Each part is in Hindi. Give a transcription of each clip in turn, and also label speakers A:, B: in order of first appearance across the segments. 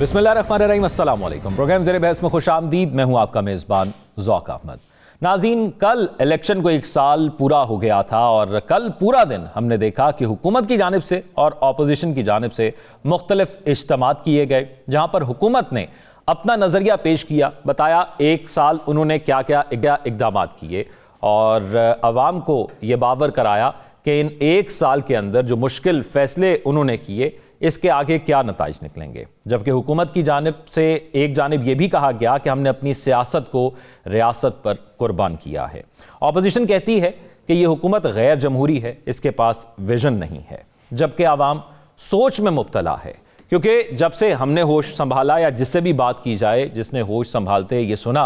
A: बिस्मिल्लाहिर्रहमानिर्रहीम, अस्सलाम वालेकुम। प्रोग्राम ज़ेरे बहस में खुश आमदीद। मैं हूँ आपका मेज़बान ज़ौक अहमद। नाज़रीन, कल इलेक्शन को 1 साल पूरा हो गया था और कल पूरा दिन हमने देखा कि हुकूमत की जानिब से और अपोजिशन की जानिब से मुख्तलिफ इज्तिमात किए गए, जहाँ पर हुकूमत ने अपना नज़रिया पेश किया, बताया 1 साल उन्होंने क्या क्या इक़दाम किए और अवाम को ये बावर कराया कि इन 1 साल के अंदर जो मुश्किल फ़ैसले उन्होंने किए इसके आगे क्या नताइज निकलेंगे। जबकि हुकूमत की जानिब से एक जानिब यह भी कहा गया कि हमने अपनी सियासत को रियासत पर कुर्बान किया है। अपोजिशन कहती है कि यह हुकूमत गैर जमहूरी है, इसके पास विजन नहीं है, जबकि आवाम सोच में मुब्तला है। क्योंकि जब से हमने होश संभाला या जिससे भी बात की जाए, जिसने होश संभालते ये सुना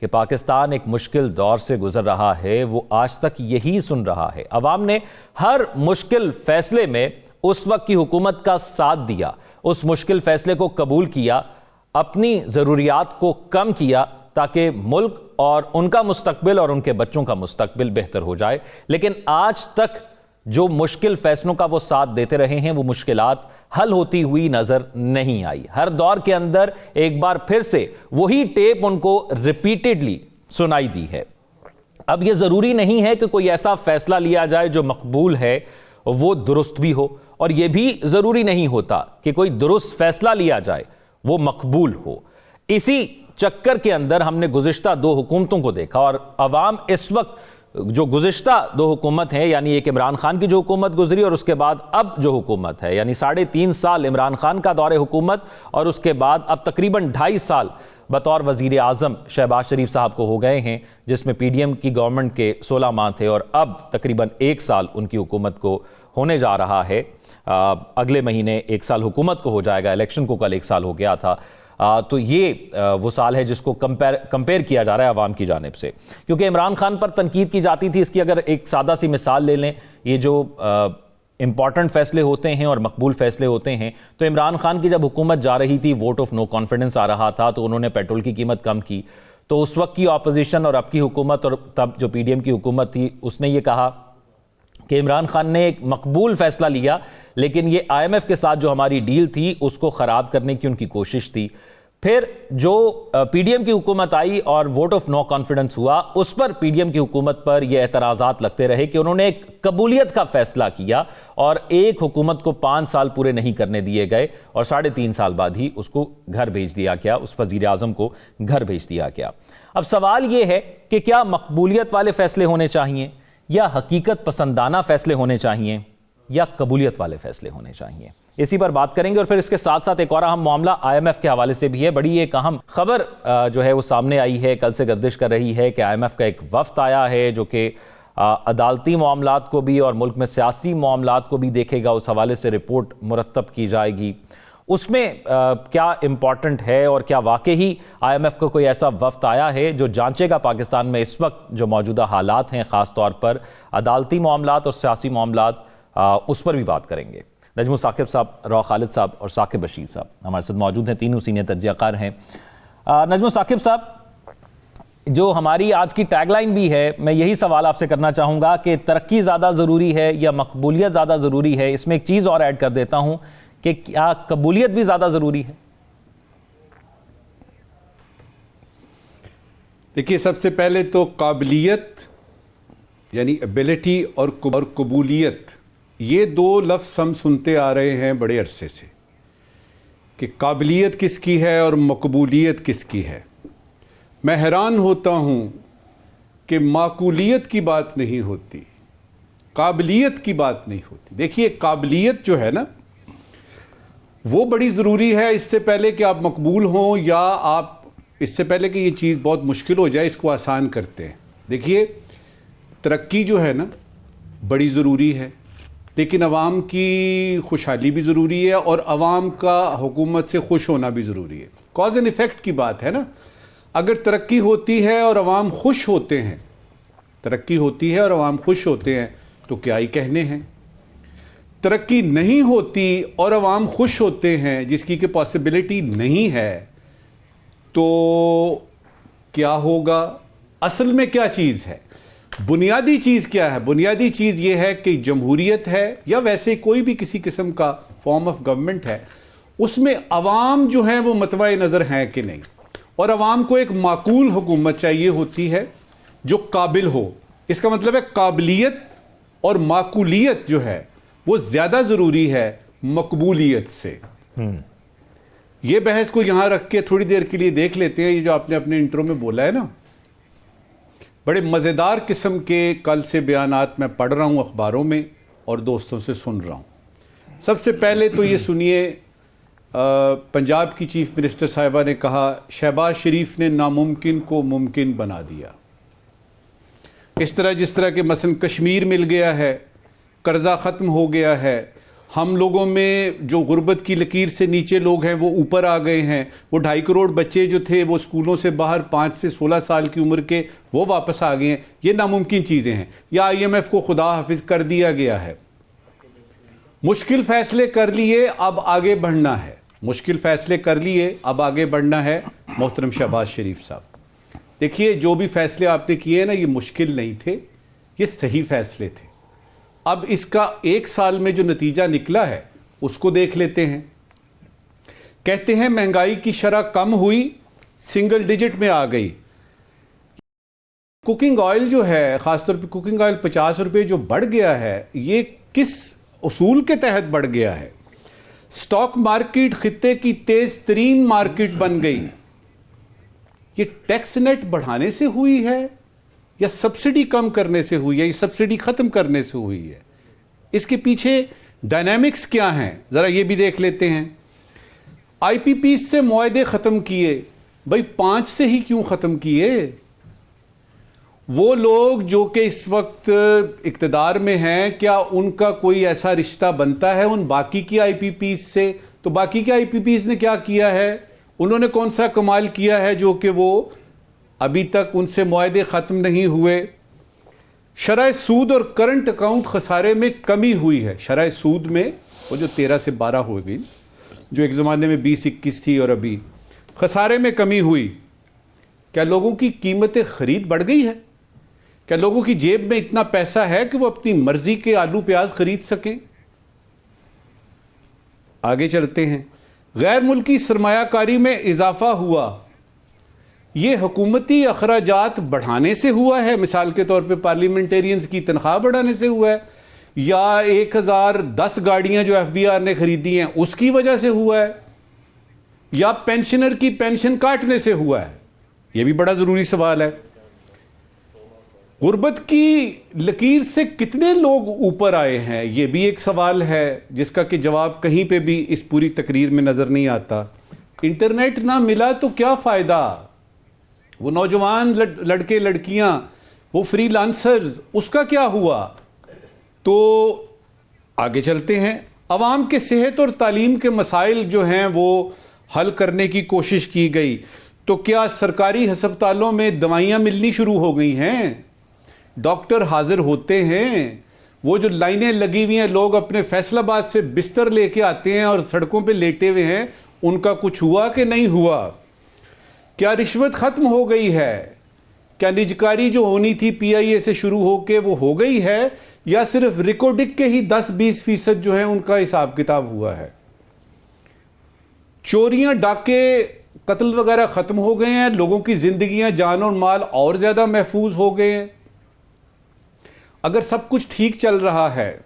A: कि पाकिस्तान एक मुश्किल दौर से गुजर रहा है, वो आज तक यही सुन रहा है। अवाम ने हर मुश्किल फैसले में उस वक्त की हुकूमत का साथ दिया, उस मुश्किल फैसले को कबूल किया, अपनी ज़रूरियात को कम किया ताकि मुल्क और उनका मुस्तकबिल और उनके बच्चों का मुस्तकबिल बेहतर हो जाए। लेकिन आज तक जो मुश्किल फैसलों का वो साथ देते रहे हैं, वो मुश्किलात हल होती हुई नजर नहीं आई। हर दौर के अंदर एक बार फिर से वही टेप उनको रिपीटेडली सुनाई दी है। अब यह जरूरी नहीं है कि कोई ऐसा फैसला लिया जाए जो मकबूल है वो दुरुस्त भी हो, और यह भी जरूरी नहीं होता कि कोई दुरुस्त फैसला लिया जाए वो मकबूल हो। इसी चक्कर के अंदर हमने गुज़िश्ता 2 हुकूमतों को देखा और अवाम इस वक्त जो गुज़िश्ता 2 हुकूमत है, यानी एक इमरान खान की जो हुकूमत गुजरी और उसके बाद अब जो हुकूमत है, यानी 3.5 साल इमरान खान का दौरे हुकूमत और उसके बाद अब तकरीबन 2.5 साल बतौर वज़ीर आज़म शहबाज शरीफ साहब को हो गए हैं, जिसमें PDM की गवर्नमेंट के 16 माह थे और अब तकरीबन 1 साल उनकी हुकूमत को होने जा रहा है। अगले महीने 1 साल हुकूमत को हो जाएगा। इलेक्शन को कल 1 साल हो गया था। तो ये वो साल है जिसको कंपेयर किया जा रहा है अवाम की जानिब से, क्योंकि इमरान खान पर तनकीद की जाती थी। इसकी अगर एक सादा सी मिसाल ले लें, ये जो इंपॉर्टेंट फैसले होते हैं और मकबूल फैसले होते हैं, तो इमरान खान की जब हुकूमत जा रही थी, वोट ऑफ नो कॉन्फिडेंस आ रहा था, तो उन्होंने पेट्रोल की कीमत कम की। तो उस वक्त की अपोजिशन और अब की हुकूमत और तब जो PDM की हुकूमत थी, उसने ये कहा कि इमरान खान ने एक मकबूल फैसला लिया, लेकिन ये IMF के साथ जो हमारी डील थी उसको ख़राब करने की उनकी कोशिश थी। फिर जो PDM की हुकूमत आई और वोट ऑफ नो कॉन्फिडेंस हुआ, उस पर PDM की हुकूमत पर यह एतराज़ात लगते रहे कि उन्होंने एक कबूलियत का फैसला किया और एक हुकूमत को 5 साल पूरे नहीं करने दिए गए और 3.5 साल बाद ही उसको घर भेज दिया गया, उस वज़ीर आज़म को घर भेज दिया गया। अब सवाल यह है कि क्या मकबूलियत वाले फैसले होने चाहिए या हकीकत पसंदाना फैसले होने चाहिए या कबूलियत वाले फैसले होने चाहिए, इसी पर बात करेंगे। और फिर इसके साथ साथ एक और अहम मामला IMF के हवाले से भी है। बड़ी एक अहम खबर जो है वो सामने आई है, कल से गर्दिश कर रही है कि IMF का एक वफ्द आया है जो कि अदालती मामलात को भी और मुल्क में सियासी मामलात को भी देखेगा। उस हवाले से रिपोर्ट मुरतब की जाएगी। उसमें क्या इम्पॉर्टेंट है और क्या वाकई ही IMF को कोई ऐसा वफ्द आया है जो जांचेगा पाकिस्तान में इस वक्त जो मौजूदा हालात हैं, ख़ास तौर पर अदालती मामलात और सियासी मामलात, उस पर भी बात करेंगे। नजमुल साकिब साहब, रॉ खालिद साहब और साकिब बशीर साहब हमारे साथ मौजूद हैं, तीनों सीनियर तज्ज़ियाकार हैं। नजमुल साकिब साहब, जो हमारी आज की टैगलाइन भी है, मैं यही सवाल आपसे करना चाहूँगा कि तरक्की ज़्यादा ज़रूरी है या मकबूलियत ज़्यादा ज़रूरी है। इसमें एक चीज़ और ऐड कर देता हूँ कि क्या कबूलियत भी ज़्यादा ज़रूरी है?
B: देखिए, सबसे पहले तो काबिलियत यानी एबिलिटी और कबूलियत, ये 2 लफ्ज़ हम सुनते आ रहे हैं बड़े अरसे से कि काबिलियत किसकी है और मकबूलियत किसकी है। मैं हैरान होता हूँ कि माकूलियत की बात नहीं होती, काबिलियत की बात नहीं होती। देखिए, काबिलियत जो है ना, वो बड़ी ज़रूरी है। इससे पहले कि आप मकबूल हों या आप इससे पहले कि ये चीज़ बहुत मुश्किल हो जाए, इसको आसान करते हैं। देखिए, तरक्की जो है ना बड़ी ज़रूरी है, लेकिन अवाम की खुशहाली भी ज़रूरी है और अवाम का हुकूमत से खुश होना भी ज़रूरी है। कॉज एंड इफ़ेक्ट की बात है ना। अगर तरक्की होती है और अवाम खुश होते हैं, तरक्की होती है और अवाम खुश होते हैं, तो क्या ही कहने हैं। तरक्की नहीं होती और अवाम खुश होते हैं, जिसकी कि पॉसिबिलिटी नहीं है, तो क्या होगा? असल में क्या चीज़ है? बुनियादी चीज़ क्या है? बुनियादी चीज़ ये है कि जमहूरियत है या वैसे कोई भी किसी किस्म का फॉर्म ऑफ गवर्नमेंट है, उसमें अवाम जो है वो मतवाए नज़र हैं कि नहीं, और अवाम को एक माकूल हुकूमत चाहिए होती है जो काबिल हो। इसका मतलब है काबिलियत और माकूलियत जो है वो ज़्यादा ज़रूरी है मकबूलियत से। ये बहस को यहां रख के थोड़ी देर के लिए देख लेते हैं। ये जो आपने अपने इंट्रो में बोला है ना, बड़े मज़ेदार किस्म के कल से बयानात मैं पढ़ रहा हूं अखबारों में और दोस्तों से सुन रहा हूं। सबसे पहले तो ये सुनिए, पंजाब की चीफ मिनिस्टर साहिबा ने कहा शहबाज शरीफ ने नामुमकिन को मुमकिन बना दिया। इस तरह जिस तरह के मसलन कश्मीर मिल गया है, कर्जा ख़त्म हो गया है, हम लोगों में जो गुर्बत की लकीर से नीचे लोग हैं वो ऊपर आ गए हैं, वो 2.5 करोड़ बच्चे जो थे वो स्कूलों से बाहर 5 से 16 साल की उम्र के वो वापस आ गए हैं। ये नामुमकिन चीज़ें हैं। या IMF को खुदा हाफिज कर दिया गया है। मुश्किल फैसले कर लिए, अब आगे बढ़ना है। मुश्किल फैसले कर लिए, अब आगे बढ़ना है। मोहतरम शहबाज शरीफ साहब, देखिए जो भी फैसले आपने किए ना, ये मुश्किल नहीं थे, ये सही फैसले थे। अब इसका 1 साल में जो नतीजा निकला है उसको देख लेते हैं। कहते हैं महंगाई की शरह कम हुई, सिंगल डिजिट में आ गई। कुकिंग ऑयल जो है, खासतौर पे कुकिंग ऑयल 50 रुपए जो बढ़ गया है, ये किस उसूल के तहत बढ़ गया है? स्टॉक मार्केट खित्ते की तेज तरीन मार्केट बन गई। ये टैक्स नेट बढ़ाने से हुई है या सब्सिडी कम करने से हुई है, या सब्सिडी खत्म करने से हुई है? इसके पीछे डायनामिक्स क्या हैं, जरा ये भी देख लेते हैं। IPP से मुआहदे खत्म किए, भाई 5 से ही क्यों खत्म किए? वो लोग जो कि इस वक्त इक्तदार में हैं, क्या उनका कोई ऐसा रिश्ता बनता है उन बाकी की IPP से? तो बाकी के IPP ने क्या किया है? उन्होंने कौन सा कमाल किया है जो कि वो अभी तक उनसे मुआहदे ख़त्म नहीं हुए? शरह सूद और करंट अकाउंट खसारे में कमी हुई है। शरह सूद में वो जो 13 से 12 हो गई, जो एक ज़माने में 20-21 थी, और अभी खसारे में कमी हुई। क्या लोगों की कीमतें ख़रीद बढ़ गई है? क्या लोगों की जेब में इतना पैसा है कि वो अपनी मर्जी के आलू प्याज खरीद सकें? आगे चलते हैं। गैर मुल्की सरमायाकारी में इजाफा हुआ, ये हुकूमती अखराजात बढ़ाने से हुआ है? मिसाल के तौर पे पार्लियामेंटेरियंस की तनख्वाह बढ़ाने से हुआ है, या 1010 गाड़ियां जो FBR ने खरीदी हैं उसकी वजह से हुआ है, या पेंशनर की पेंशन काटने से हुआ है? यह भी बड़ा जरूरी सवाल है। गुर्बत की लकीर से कितने लोग ऊपर आए हैं, यह भी एक सवाल है जिसका कि जवाब कहीं पे भी इस पूरी तकरीर में नजर नहीं आता। इंटरनेट ना मिला तो क्या फायदा? वो नौजवान लड़के लड़कियां, वो फ्रीलांसर्स, उसका क्या हुआ? तो आगे चलते हैं। अवाम के सेहत और तालीम के मसाइल जो हैं वो हल करने की कोशिश की गई। तो क्या सरकारी अस्पतालों में दवाइयां मिलनी शुरू हो गई हैं? डॉक्टर हाजिर होते हैं? वो जो लाइनें लगी हुई हैं, लोग अपने फैसलाबाद से बिस्तर लेके आते हैं और सड़कों पे लेटे हुए हैं, उनका कुछ हुआ कि नहीं हुआ? क्या रिश्वत खत्म हो गई है? क्या निजकारी जो होनी थी PIA से शुरू होके वो हो गई है, या सिर्फ रिकॉर्डिक के ही 10-20% जो है उनका हिसाब किताब हुआ है? चोरियां, डाके, कत्ल वगैरह खत्म हो गए हैं? लोगों की जिंदगियां, जान और माल और ज्यादा महफूज हो गए हैं? अगर सब कुछ ठीक चल रहा है,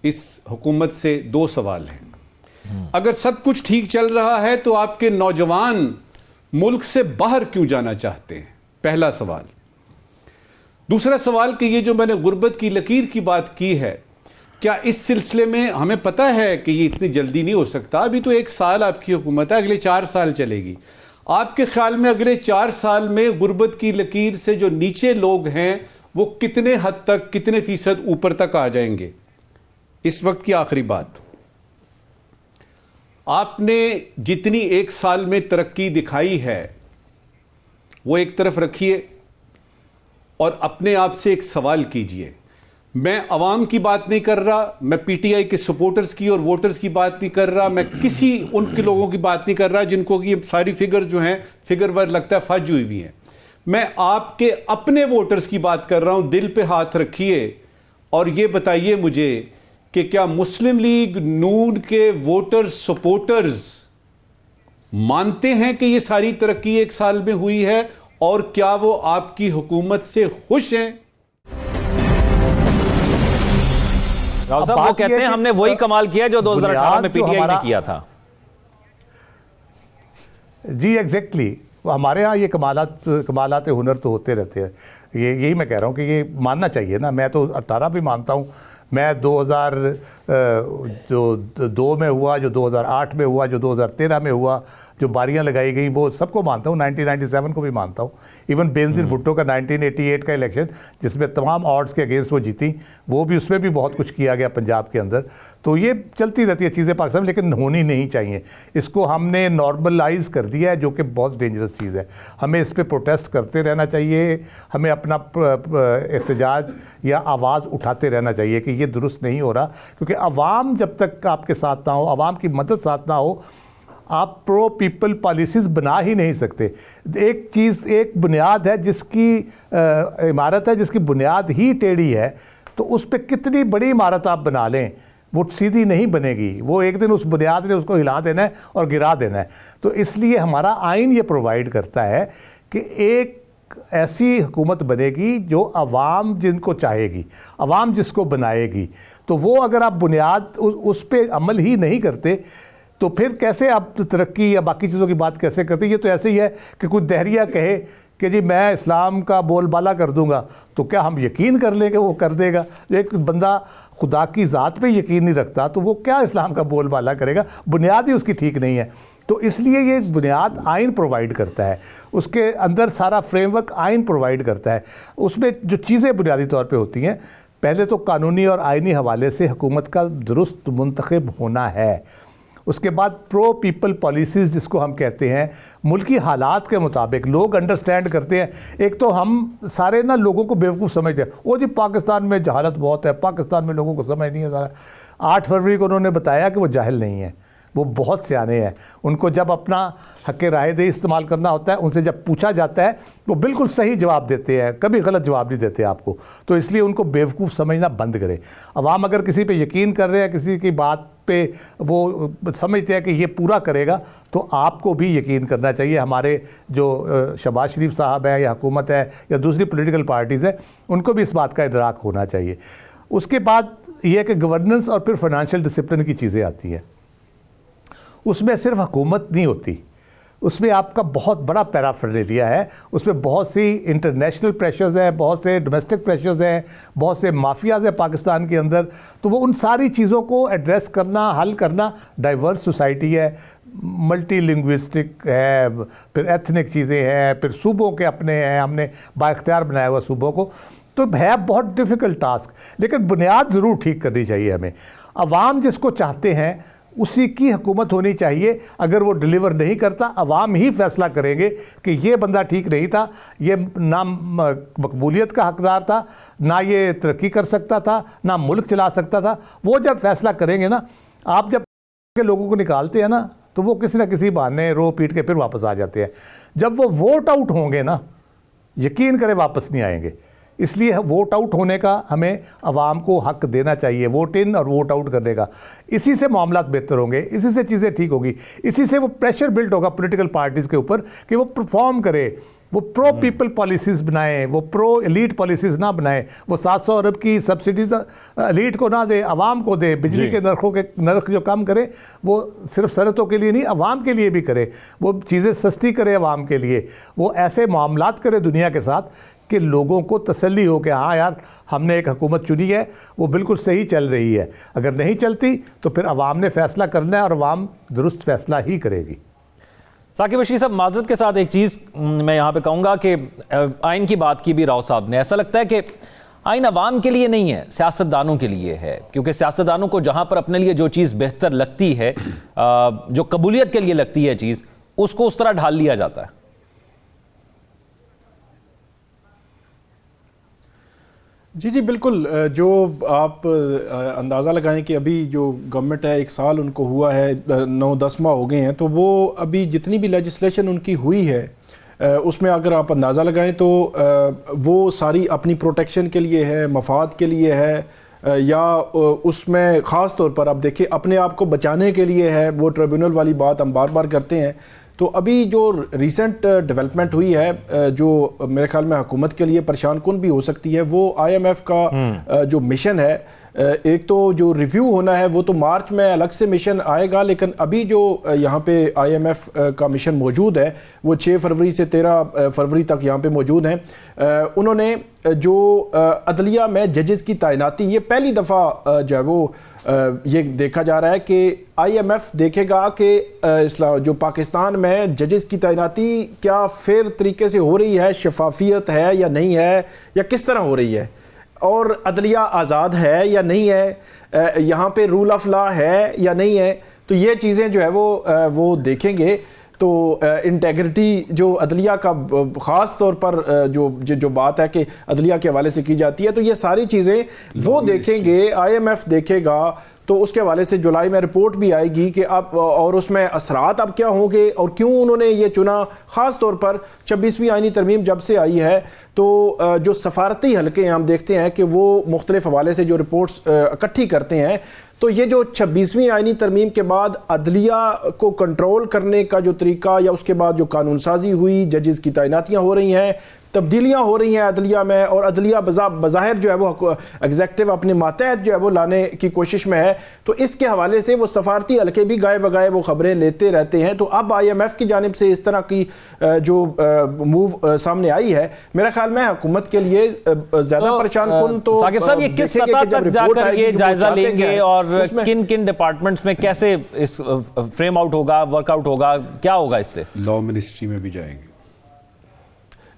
B: इस हुकूमत से 2 सवाल हैं। अगर सब कुछ ठीक चल रहा है तो आपके नौजवान मुल्क से बाहर क्यों जाना चाहते हैं? पहला सवाल। दूसरा सवाल कि ये जो मैंने गुर्बत की लकीर की बात की है, क्या इस सिलसिले में हमें पता है कि ये इतनी जल्दी नहीं हो सकता? अभी तो 1 साल आपकी हुकूमत है, अगले 4 साल चलेगी। आपके ख्याल में अगले 4 साल में गुर्बत की लकीर से जो नीचे लोग हैं वो कितने हद तक, कितने फीसद ऊपर तक आ जाएंगे? इस वक्त की आखिरी बात, आपने जितनी 1 साल में तरक्की दिखाई है वो एक तरफ रखिए और अपने आप से एक सवाल कीजिए। मैं अवाम की बात नहीं कर रहा, मैं PTI के सपोर्टर्स की और वोटर्स की बात नहीं कर रहा, मैं किसी उनके लोगों की बात नहीं कर रहा जिनको कि सारी फिगर जो हैं फिगर वर लगता है फज हुई हुई हैं। मैं आपके अपने वोटर्स की बात कर रहा हूं। दिल पे हाथ रखिए और ये बताइए मुझे कि क्या मुस्लिम लीग नून के वोटर्स सपोर्टर्स मानते हैं कि ये सारी तरक्की एक साल में हुई है, और क्या वो आपकी हुकूमत से खुश हैं?
A: राव साहब वो कहते हैं हमने वही कमाल किया जो 2018 में पीटीआई ने किया था।
C: जी एग्जैक्टली, हमारे यहाँ ये कमालात हुनर तो होते रहते हैं। यही मैं कह रहा हूँ कि ये मानना चाहिए ना। मैं तो 18 भी मानता हूँ, मैं 2002 में हुआ, जो 2008 में हुआ, जो 2013 में हुआ, जो बारियां लगाई गई, वो सबको मानता हूँ। 1997 को भी मानता हूँ। इवन बेनज़ीर भुट्टो का 1988 का इलेक्शन, जिसमें तमाम ऑड्स के अगेंस्ट वो जीती, वो भी, उसमें भी बहुत कुछ किया गया पंजाब के अंदर। तो ये चलती रहती है चीज़ें पाकिस्तान में, लेकिन होनी नहीं चाहिए। इसको हमने नॉर्मलाइज कर दिया है, जो कि बहुत डेंजरस चीज़ है। हमें इस पर प्रोटेस्ट करते रहना चाहिए, हमें अपना एहतजाज या आवाज़ उठाते रहना चाहिए कि ये दुरुस्त नहीं हो रहा। क्योंकि अवाम जब तक आपके साथ ना हो, अवाम की मदद साथ ना हो, आप प्रो पीपल पॉलिसीज़ बना ही नहीं सकते। एक चीज़, एक बुनियाद है जिसकी इमारत है जिसकी बुनियाद ही टेढ़ी है, तो उस पर कितनी बड़ी इमारत आप बना लें, वो सीधी नहीं बनेगी। वो एक दिन उस बुनियाद ने उसको हिला देना है और गिरा देना है। तो इसलिए हमारा आइन ये प्रोवाइड करता है कि एक ऐसी हुकूमत बनेगी जो अवाम जिनको चाहेगी, अवाम जिसको बनाएगी। तो वो अगर आप बुनियाद उस पर अमल ही नहीं करते, तो फिर कैसे आप तरक्की या बाकी चीज़ों की बात कैसे करते? ये तो ऐसे ही है कि कोई दहरिया कहे कि जी मैं इस्लाम का बोलबाला कर दूंगा, तो क्या हम यकीन कर लेंगे वो कर देगा? एक बंदा खुदा की ज़ात पे यकीन नहीं रखता, तो वो क्या इस्लाम का बोलबाला करेगा? बुनियाद ही उसकी ठीक नहीं है। तो इसलिए ये बुनियाद आइन प्रोवाइड करता है, उसके अंदर सारा फ्रेमवर्क आइन प्रोवाइड करता है। उसमें जो चीज़ें बुनियादी तौर पे होती हैं, पहले तो कानूनी और आइनी हवाले से हुकूमत का दुरुस्त मुंतखब होना है। उसके बाद प्रो पीपल पॉलिसीज़ जिसको हम कहते हैं, मुल्की हालात के मुताबिक लोग अंडरस्टैंड करते हैं। एक तो हम सारे ना लोगों को बेवकूफ़ समझते हैं, वो जी पाकिस्तान में जहालत बहुत है, पाकिस्तान में लोगों को समझ नहीं है सारा। 8 फरवरी को उन्होंने बताया कि वो जाहिल नहीं है, वो बहुत सियाने हैं। उनको जब अपना हक़ राय दे इस्तेमाल करना होता है, उनसे जब पूछा जाता है वो बिल्कुल सही जवाब देते हैं, कभी गलत जवाब नहीं देते आपको। तो इसलिए उनको बेवकूफ़ समझना बंद करें। अवाम अगर किसी पे यकीन कर रहे हैं, किसी की बात पे वो समझते हैं कि ये पूरा करेगा, तो आपको भी यकीन करना चाहिए। हमारे जो शहबाज शरीफ साहब हैं या हुकूमत है या दूसरी पॉलिटिकल पार्टीज़ हैं, उनको भी इस बात का इदराक होना चाहिए। उसके बाद ये है कि गवर्नेंस और फिर फाइनेंशियल डिसिप्लिन की चीज़ें आती हैं। उसमें सिर्फ हुकूमत नहीं होती, उसमें आपका बहुत बड़ा पैराफर्नेलिया है। उसमें बहुत सी इंटरनेशनल प्रेशर्स हैं, बहुत से डोमेस्टिक प्रेशर्स हैं, बहुत से माफियाज़ हैं पाकिस्तान के अंदर। तो वो उन सारी चीज़ों को एड्रेस करना, हल करना, डाइवर्स सोसाइटी है, मल्टी लिंग्विस्टिक है, फिर एथनिक चीज़ें हैं, फिर सूबों के अपने हैं, हमने बाइख्तियार बनाया हुआ सूबों को। तो है बहुत डिफ़िकल्ट टास्क, लेकिन बुनियाद ज़रूर ठीक करनी चाहिए हमें। अवाम जिसको चाहते हैं उसी की हुकूमत होनी चाहिए। अगर वो डिलीवर नहीं करता, अवाम ही फैसला करेंगे कि ये बंदा ठीक नहीं था, ये ना मकबूलियत का हकदार था, ना ये तरक्की कर सकता था, ना मुल्क चला सकता था। वो जब फैसला करेंगे ना, आप जब के लोगों को निकालते हैं ना, तो वो किसी ना किसी बहाने रो पीट के फिर वापस आ जाते हैं। जब वो वोट आउट होंगे ना, यकीन करें वापस नहीं आएंगे। इसलिए वोट आउट होने का हमें अवाम को हक देना चाहिए, वोट इन और वोट आउट करने का। इसी से मामलात बेहतर होंगे, इसी से चीज़ें ठीक होगी, इसी से वो प्रेशर बिल्ड होगा पॉलिटिकल पार्टीज़ के ऊपर कि वो परफॉर्म करे, वो प्रो पीपल पॉलिसीज़ बनाएं, वो प्रो एलीट पॉलिसीज़ ना बनाएं। वो 700 अरब की सब्सिडीज़ एलीट को ना दे, अवाम को दे। बिजली के नर्ख जो कम करे, वो सिर्फ सरहतों के लिए नहीं, अवाम के लिए भी करे। वो चीज़ें सस्ती करे अवाम के लिए। वो ऐसे मामलात करे दुनिया के साथ कि लोगों को तसल्ली हो कि हाँ यार, हमने एक हुकूमत चुनी है, वो बिल्कुल सही चल रही है। अगर नहीं चलती तो फिर अवाम ने फ़ैसला करना है और अवाम दुरुस्त फ़ैसला ही करेगी।
A: साकिब बशीर साहब, माज़रत के साथ एक चीज़ मैं यहाँ पे कहूँगा कि आइन की बात की भी राव साहब ने। ऐसा लगता है कि आइन अवाम के लिए नहीं है, सियासतदानों के लिए है। क्योंकि सियासतदानों को जहाँ पर अपने लिए जो चीज़ बेहतर लगती है, जो कबूलियत के लिए लगती है चीज़, उसको उस तरह ढाल लिया जाता है।
D: जी जी बिल्कुल। जो आप अंदाज़ा लगाएं कि अभी जो गवर्नमेंट है, 1 साल उनको हुआ है, 9-10 माह हो गए हैं, तो वो अभी जितनी भी लेजिस्लेशन उनकी हुई है उसमें अगर आप अंदाज़ा लगाएं तो वो सारी अपनी प्रोटेक्शन के लिए है, मफाद के लिए है, या उसमें ख़ास तौर पर आप देखिए अपने आप को बचाने के लिए है, वो ट्रिब्यूनल वाली बात हम बार बार करते हैं। तो अभी जो रिसेंट डेवलपमेंट हुई है जो मेरे ख्याल में हुकूमत के लिए परेशान कुन भी हो सकती है, वो IMF का जो मिशन है, एक तो जो रिव्यू होना है वो तो मार्च में अलग से मिशन आएगा, लेकिन अभी जो यहाँ पे IMF का मिशन मौजूद है वो 6 फरवरी से 13 फरवरी तक यहाँ पे मौजूद हैं। उन्होंने जो अदलिया में जजेस की तैनाती, ये पहली दफ़ा जो है वो ये देखा जा रहा है कि IMF देखेगा कि जो पाकिस्तान में जजेस की तैनाती क्या फेयर तरीके से हो रही है, शफाफियत है या नहीं है, या किस तरह हो रही है, और अदलिया आज़ाद है या नहीं है, यहाँ पे रूल ऑफ लॉ है या नहीं है। तो ये चीज़ें जो है वो देखेंगे। तो इंटेग्रिटी जो अदलिया का ख़ास तौर पर जो बात है कि अदलिया के हवाले से की जाती है, तो ये सारी चीज़ें वो देखेंगे, IMF देखेगा। तो उसके हवाले से जुलाई में रिपोर्ट भी आएगी कि अब और उसमें असरात अब क्या होंगे और क्यों उन्होंने ये चुना। ख़ास तौर पर 26वीं आईनी तरमीम जब से आई है तो जो सफारती हलके हम देखते हैं कि वो मुख्तलिफ हवाले से जो रिपोर्ट्स इकट्ठी करते हैं, तो ये जो 26वीं आईनी तरमीम के बाद अदलिया को कंट्रोल करने का जो तरीका, या उसके बाद जो कानून साजी हुई, जजेस की तैनातियाँ हो रही हैं, तब्दीलियाँ हो रही हैं अदलिया में, और अदलिया बज़ाहिर जो है वो एग्जेक्टिव अपने मातहत जो है वो लाने की कोशिश में है। तो इसके हवाले से वो सफारती हल्के भी गाए बगाए वो खबरें लेते रहते हैं। तो अब IMF की जानिब से इस तरह की जो मूव सामने आई है, मेरा ख्याल में हुकूमत के लिए ज़्यादा परेशान कुन। तो
A: साकिब साहब, ये किस सतह तक जाकर ये जायजा लेंगे और किन किन डिपार्टमेंट्स में कैसे इस फ्रेम आउट होगा, वर्कआउट होगा, क्या होगा इससे?
B: लॉ मिनिस्ट्री में भी जाएंगे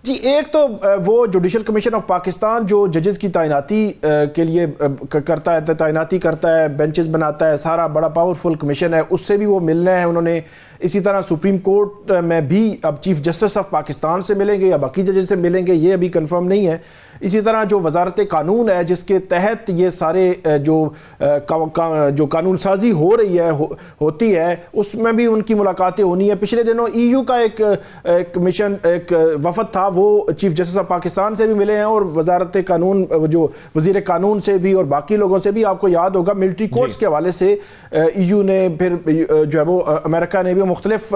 D: जी। एक तो वो जुडिशल कमीशन ऑफ पाकिस्तान जो जजेस की तैनाती के लिए करता है, तैनाती करता है, बेंचेस बनाता है, सारा बड़ा पावरफुल कमीशन है, उससे भी वो मिलना है उन्होंने। इसी तरह सुप्रीम कोर्ट में भी अब चीफ जस्टिस ऑफ पाकिस्तान से मिलेंगे या बाकी जजेस से मिलेंगे, ये अभी कंफर्म नहीं है। इसी तरह जो वजारत कानून है जिसके तहत ये सारे जो कानून साजी हो रही है होती है, उसमें भी उनकी मुलाकातें होनी है। पिछले दिनों EU का एक मिशन, एक वफद था, वो चीफ जस्टिस ऑफ पाकिस्तान से भी मिले हैं और वजारत कानून जो वजीर कानून से भी और बाकी लोगों से भी। आपको याद होगा मिलिट्री कोर्ट्स के हवाले से EU ने, फिर जो है वो अमेरिका ने भी, मुख्तलिफ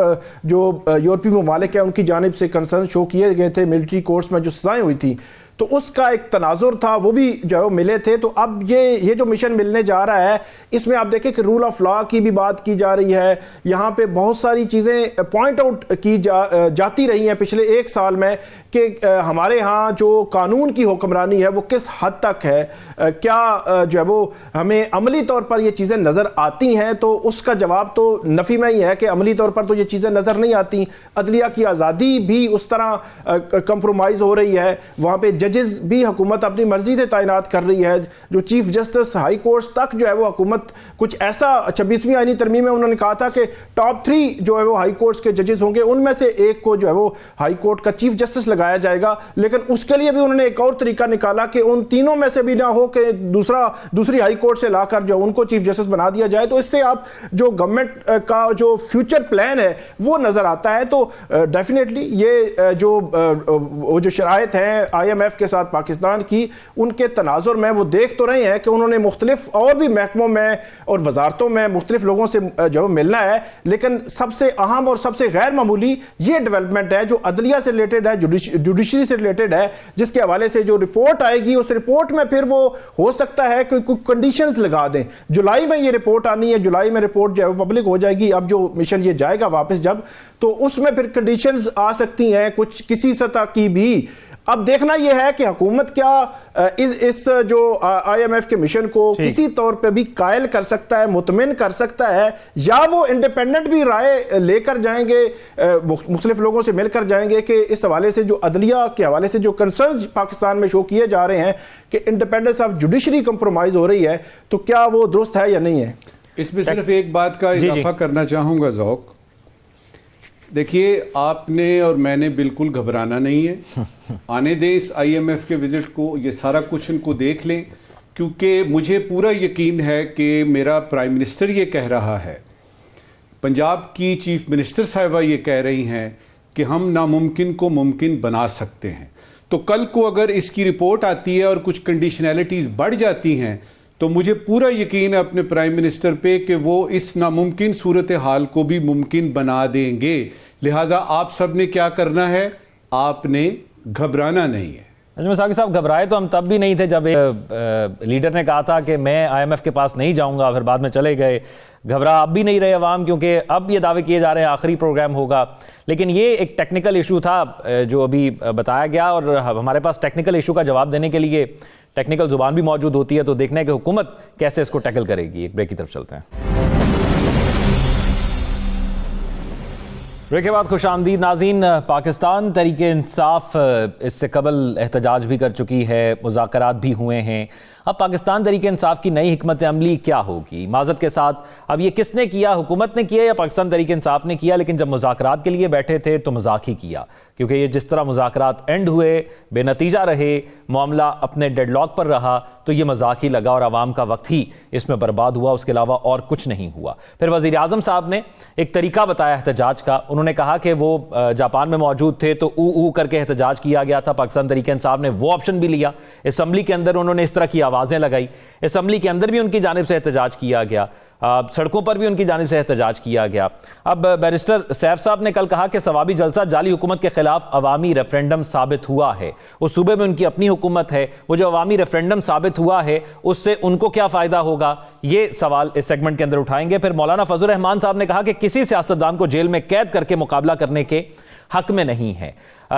D: जो यूरोपीय ममालिक है उनकी जानिब से कंसर्न शो किए गए थे मिलिट्री कोर्ट्स में जो सजाएं हुई थी, तो उसका एक तनाजुर था, वो भी जो है वो मिले थे। तो अब ये जो मिशन मिलने जा रहा है, इसमें आप देखें कि रूल ऑफ लॉ की भी बात की जा रही है। यहाँ पे बहुत सारी चीज़ें पॉइंट आउट की जाती रही हैं पिछले 1 साल में कि हमारे यहाँ जो कानून की हुक्मरानी है वो किस हद तक है, क्या जो है वो हमें अमली तौर पर ये चीज़ें नज़र आती हैं। तो उसका जवाब तो नफ़ी में ही है कि अमली तौर पर तो ये चीज़ें नज़र नहीं आती। अदलिया की आज़ादी भी उस तरह कंप्रोमाइज़ हो रही है, वहाँ पे जजेस भी हुकूमत अपनी मर्जी से तैनात कर रही है। जो चीफ जस्टिस हाई कोर्ट्स तक जो है वो हुकूमत कुछ ऐसा 26वीं आईनी तरमीम में उन्होंने कहा था कि टॉप 3 जो है वो हाई कोर्ट्स के जजेस होंगे, उनमें से एक को जो है वो हाई कोर्ट का चीफ जस्टिस लगाया जाएगा। लेकिन उसके लिए भी उन्होंने एक और तरीका निकाला कि उन तीनों में से भी ना हो कि दूसरी हाई कोर्ट से लाकर जो उनको चीफ जस्टिस बना दिया जाए। तो इससे आप जो गवर्नमेंट का जो फ्यूचर प्लान है वो नजर आता है। तो डेफिनेटली ये जो शराइत है IMF के साथ पाकिस्तान की, उनके तनाजुर में वो देख तो रहे हैं कि उन्होंने मुख्तलिफ और भी महकमों में और वजारतों में मुख्तलिफ लोगों से जो मिलना है, लेकिन सबसे अहम और सबसे गैर मामूली ये डेवलपमेंट है जो अदलिया से रिलेटेड है, जुडिशरी से रिलेटेड है, जिसके हवाले से जो रिपोर्ट आएगी उस रिपोर्ट में फिर वो हो सकता है कि कुछ कंडीशंस लगा दें। जुलाई में ये रिपोर्ट आनी है, जुलाई में रिपोर्ट जो है पब्लिक हो जाएगी। अब जो मिशन ये जाएगा वापस जब, तो उसमें फिर कंडीशंस आ सकती हैं कुछ किसी सतह की भी। अब देखना यह है कि हुकूमत क्या इस जो IMF के मिशन को किसी तौर पे भी कायल कर सकता है, मुतमिन कर सकता है, या वो इंडिपेंडेंट भी राय लेकर जाएंगे, मुख्तलिफ लोगों से मिलकर जाएंगे कि इस हवाले से जो अदलिया के हवाले से जो कंसर्न पाकिस्तान में शो किए जा रहे हैं कि इंडिपेंडेंस ऑफ जुडिशरी कंप्रोमाइज हो रही है, तो क्या वो दुरुस्त है या नहीं है।
B: इसमें सिर्फ एक बात का इजाफा करना चाहूँगा ज़ौक। देखिए, आपने और मैंने बिल्कुल घबराना नहीं है। आने दे इस IMF के विजिट को, ये सारा कुछ इनको देख लें, क्योंकि मुझे पूरा यकीन है कि मेरा प्राइम मिनिस्टर ये कह रहा है, पंजाब की चीफ मिनिस्टर साहिबा ये कह रही हैं कि हम नामुमकिन को मुमकिन बना सकते हैं। तो कल को अगर इसकी रिपोर्ट आती है और कुछ कंडीशनैलिटीज़ बढ़ जाती हैं, तो मुझे पूरा यकीन है अपने प्राइम मिनिस्टर पे कि वो इस नामुमकिन सूरत हाल को भी मुमकिन बना देंगे। लिहाजा आप सब ने क्या करना है, आपने घबराना नहीं है।
A: अजमल साकिब साहब, घबराए तो हम तब भी नहीं थे जब लीडर ने कहा था कि मैं IMF के पास नहीं जाऊंगा, फिर बाद में चले गए। घबरा अब भी नहीं रहे अवाम, क्योंकि अब ये दावे किए जा रहे हैं आखिरी प्रोग्राम होगा। लेकिन ये एक टेक्निकल इशू था जो अभी बताया गया, और हमारे पास टेक्निकल इशू का जवाब देने के लिए टेक्निकल जुबान भी मौजूद होती है। तो देखना है कि हुकूमत कैसे इसको टैकल करेगी। एक ब्रेक की तरफ चलते हैं। ब्रेक के बाद खुशामदीद नाज़रीन। पाकिस्तान तहरीके इंसाफ इससे कबल एहतजाज भी कर चुकी है, मुज़ाकरात भी हुए हैं। अब पाकिस्तान तहरीके इंसाफ की नई हिकमत अमली क्या होगी? माज़रत के साथ, अब ये किसने किया, हुकूमत ने किया या पाकिस्तान तहरीके इंसाफ ने किया? लेकिन जब मुज़ाकरात के लिए बैठे थे तो मजाक ही किया, क्योंकि ये जिस तरह मुज़ाकरात एंड हुए, बेनतीजा रहे, मामला अपने डेडलॉक पर रहा, तो ये मजाक ही लगा और आवाम का वक्त ही इसमें बर्बाद हुआ, उसके अलावा और कुछ नहीं हुआ। फिर वज़ीर आज़म साहब ने एक तरीका बताया एहतजाज का। उन्होंने कहा कि वो जापान में मौजूद थे तो ऊ करके एहतजाज किया गया था। पाकिस्तान तहरीके इंसाफ ने वो ऑप्शन भी लिया। असम्बली के अंदर उन्होंने इस तरह की आवाज़ें लगाई, असम्बली के अंदर भी उनकी जानिब से एहतजाज किया गया, सड़कों पर भी उनकी जानिब से एहतजाज किया गया। अब बैरिस्टर सैफ साहब ने कल कहा कि सवाबी जलसा जाली हुकूमत के खिलाफ अवामी रेफरेंडम साबित हुआ है। उस सूबे में उनकी अपनी हुकूमत है, वो जो अवामी रेफरेंडम साबित हुआ है उससे उनको क्या फ़ायदा होगा, ये सवाल इस सेगमेंट के अंदर उठाएंगे। फिर मौलाना फजल रहमान साहब ने कहा कि किसी सियासतदान को जेल में कैद करके मुकाबला करने के हक में नहीं है।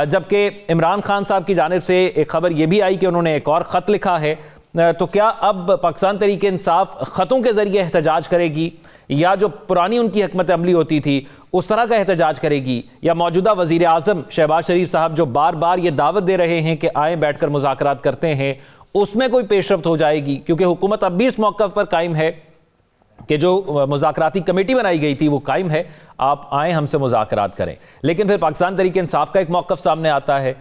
A: जबकि इमरान खान साहब की जानिब से एक खबर यह भी आई कि उन्होंने एक और ख़त लिखा है। तो क्या अब पाकिस्तान तहरीके इंसाफ ख़तों के ज़रिए एहतजाज करेगी, या जो पुरानी उनकी हिकमत अमली होती थी उस तरह का एहतजाज करेगी, या मौजूदा वज़ीर आज़म शहबाज शरीफ साहब जो बार बार ये दावत दे रहे हैं कि आए बैठकर मुज़ाकरात करते हैं, उसमें कोई पेशरफ्त हो जाएगी? क्योंकि हुकूमत अब भी इस मौक़िफ़ पर कायम है कि जो मुज़ाकराती कमेटी बनाई गई थी वो कायम है, आप आएँ हमसे मुज़ाकरात करें। लेकिन फिर पाकिस्तान तहरीके इंसाफ का एक मौक़िफ़ सामने आता है।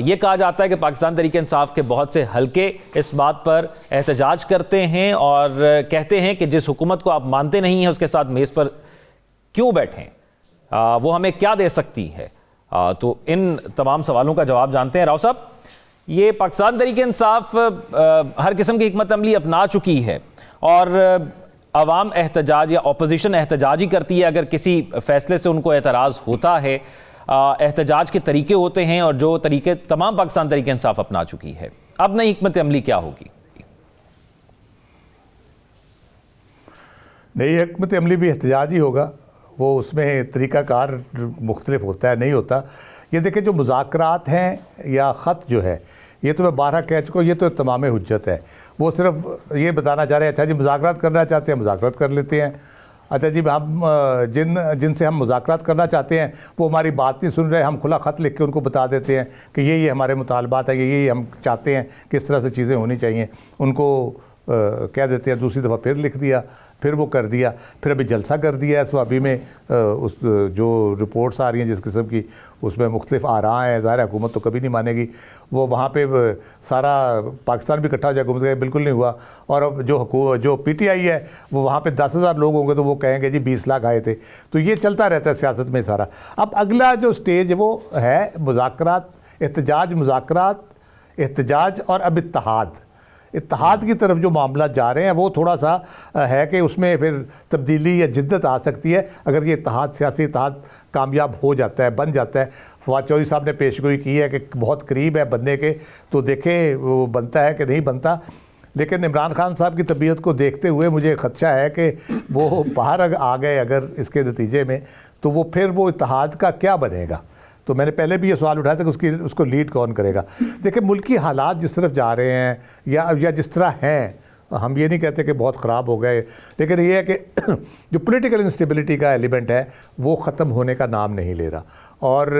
A: ये कहा जाता है कि पाकिस्तान तहरीके इंसाफ के बहुत से हलके इस बात पर एहतजाज करते हैं और कहते हैं कि जिस हुकूमत को आप मानते नहीं हैं उसके साथ मेज़ पर क्यों बैठें, वो हमें क्या दे सकती है। तो इन तमाम सवालों का जवाब जानते हैं। राव साहब, ये पाकिस्तान तहरीके इंसाफ हर किस्म की हिकमत अमली अपना चुकी है और अवाम एहतजाज या अपोजिशन एहतजाज ही करती है अगर किसी फैसले से उनको एतराज़ होता है। एहतजाज के तरीके होते हैं और जो तरीके तमाम पाकिस्तान तहरीके इंसाफ अपना चुकी है। अब नई हिकमत अमली क्या होगी? नई
C: हिकमत अमली भी एहतजाज ही होगा, वो उसमें तरीक़ाकार मुख्तलिफ होता है, नहीं होता। ये देखें, जो मुज़ाकरात हैं या ख़त जो है, ये तो मैं 12 कह चुका हूँ, ये तो तमाम हुज्जत है। वो सिर्फ ये बताना चाह रहे हैं, अच्छा जी मुज़ाकरात करना चाहते हैं, मुज़ाकरात कर लेते हैं। अच्छा जी, हम जिनसे हम मुज़ाकरात करना चाहते हैं वो हमारी बात नहीं सुन रहे, हम खुला ख़त लिख के उनको बता देते हैं कि ये हमारे मुतालबात है, ये हम चाहते हैं, किस तरह से चीज़ें होनी चाहिए। उनको कह देते हैं, दूसरी दफ़ा फिर लिख दिया, फिर वो कर दिया, फिर अभी जलसा कर दिया है स्वाबी में। उस जो रिपोर्ट्स आ रही हैं जिस किस्म की, उसमें मुख्तलिफ आरा हैं। ज़ाहिर हुकूमत तो कभी नहीं मानेगी, वो वहाँ पे सारा पाकिस्तान भी इकट्ठा हो जाए, हुकूमत का बिल्कुल नहीं हुआ। और अब जो PTI है वो वहाँ पे 10,000 लोग होंगे तो वो कहेंगे जी 20 लाख आए थे। तो ये चलता रहता है सियासत में सारा। अब अगला जो स्टेज है वो है मुज़ाकरात, एहतजाज, मुज़ाकरात, एहतजाज और अब इत्तेहाद की तरफ जो मामला जा रहे हैं वो थोड़ा सा है कि उसमें फिर तब्दीली या जिद्दत आ सकती है अगर ये इत्तेहाद, सियासी इत्तेहाद कामयाब हो जाता है, बन जाता है। फवाद चौधरी साहब ने पेशगोई की है कि बहुत करीब है बनने के, तो देखें वो बनता है कि नहीं बनता। लेकिन इमरान खान साहब की तबीयत को देखते हुए मुझे ख़दशा है कि वो बाहर आ गए अगर इसके नतीजे में, तो वो फिर वो इत्तेहाद का क्या बनेगा। तो मैंने पहले भी ये सवाल उठाया था कि उसको लीड कौन करेगा। देखिए, मुल्की हालात जिस तरफ जा रहे हैं या जिस तरह हैं, हम ये नहीं कहते कि बहुत ख़राब हो गए, लेकिन ये है कि जो पॉलिटिकल इंस्टेबिलिटी का एलिमेंट है वो ख़त्म होने का नाम नहीं ले रहा। और